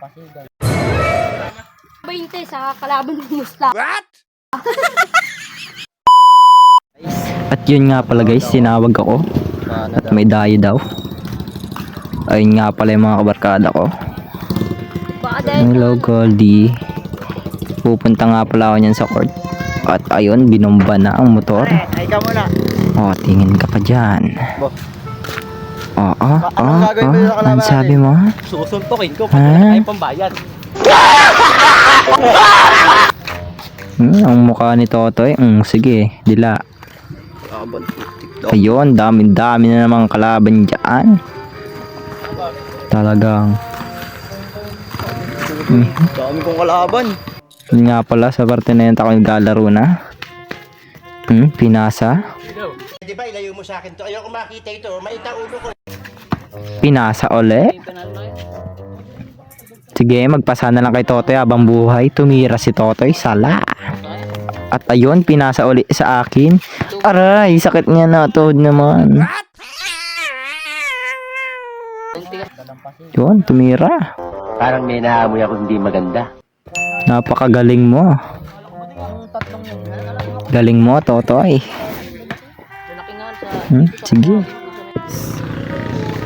20 sa kalaban ng Musla. What? At yun nga pala guys, sinawag ako at may dayo daw. Ayun nga pala yung mga kabarkada ko. Baka dahil Hello Goldie. Pupunta nga pala ako niyan sa court. At ayun, binomba na ang motor. Ay ka muna. Oh, tingin ka pa dyan. Bo. Anong gagawin mo sa kalaban Ang sabi mo? Susuntokin ko Ha? pag wala tayong pambayad. Ang mukha ni Totoy. Sige, dila. Ayun, dami na namang kalaban dyan. Talagang Dami kong kalaban. yun nga pala, sa parte na yun ako naglalaro na. Pinasa. Di ba ilayo mo sa akin to? Ayoko makita ito. Maita ulo ko. Pinasa uli. Sige, magpasa na lang kay Totoy habang buhay. Tumira si Totoy, sala. At ayun, pinasa uli sa akin. Aray, sakit niya na tuhod naman. Yun, tumira. Parang may naamoy ako hindi maganda. Napakagaling mo. Galing mo, Totoy. Sige.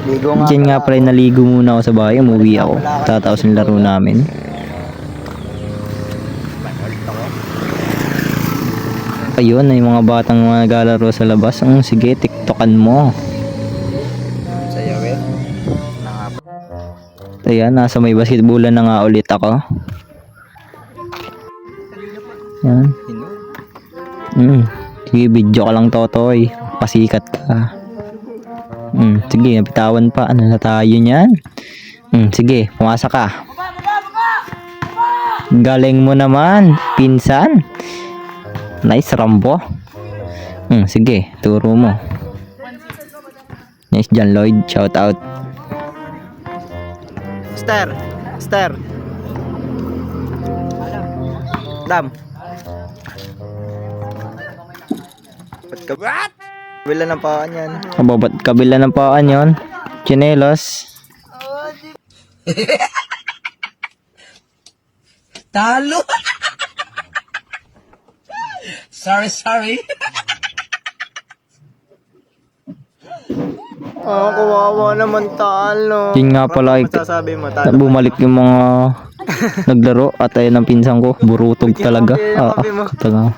Ligo nga. Diyan nga pala, naligo muna ako sa bahay. Umuwi ako. Tatapos yung laro namin. Ayun, yung mga batang mga naglalaro sa labas. Sige, tiktokan mo. Sayawin. Ayan, nasa may basketballan na nga ulit ako. Yan. Sige, video ka lang, Totoy. Pasikat ka. Sige, napitawan pa. Ano na tayo niyan? Sige, pumasa ka. Galing mo naman, pinsan. Nice, Rambo. Sige, turo mo. Nice John Lloyd, shout out. Star. Dam. What? Wala ng paan yan. Kababat kabila ng paan yon. Chinelos. Talo! sorry. Kawawa naman talo. Yun nga pala, Masasabi mo, talo. bumalik yung mga naglaro at ayun ang pinsan ko. Burutog talaga. Talaga.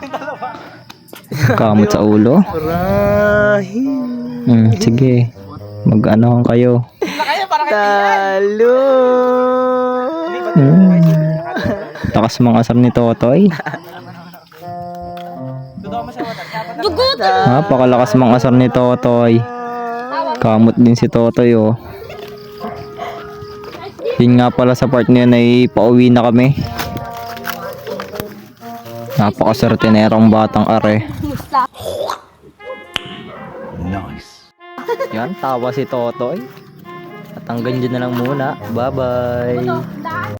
Kamot sa ulo. Rahi. Sige. Mag-ano kayo. Talo. Takas mga asar ni Totoy. dugot! Napakalakas mga asar ni Totoy. Kamot din si Totoy, oh. Yun nga pala, sa part na yun ay pauwi na kami. Napakasartinerong batang are. Musla. Nice. Yan, tawa si Totoy. At hanggang dyan na lang muna. Bye bye.